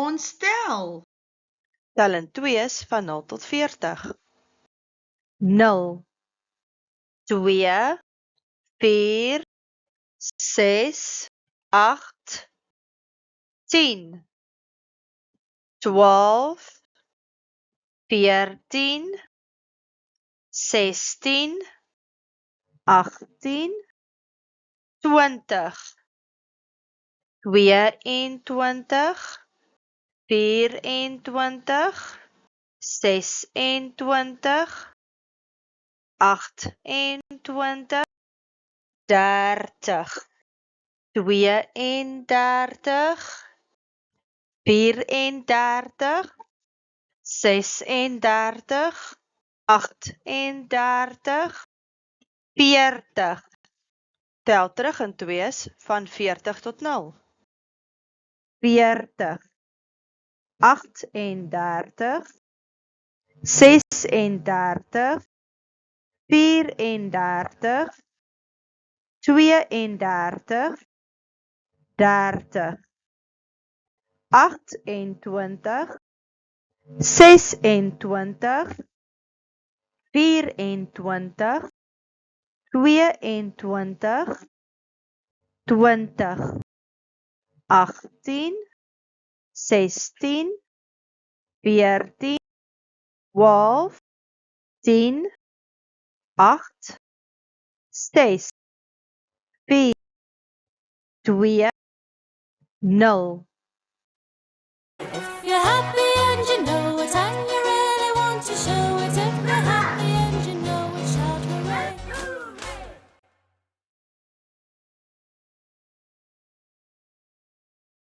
ons tel. Tel in twees van 0 tot 40. 0, 2, 4, 6, 8, 10, 12, 14, 16, 18, 20, 22, 24, 26, 28, 30, 32, 34, 36, 38, 40. Tel terug in twees van 40 tot 0. 40, 38, 36, 34, 32, 30, 28, 26, 24, 22, 20, 18, 16, 14, 12, 10, 8, 6, 4, 2, 0. If you're happy and you know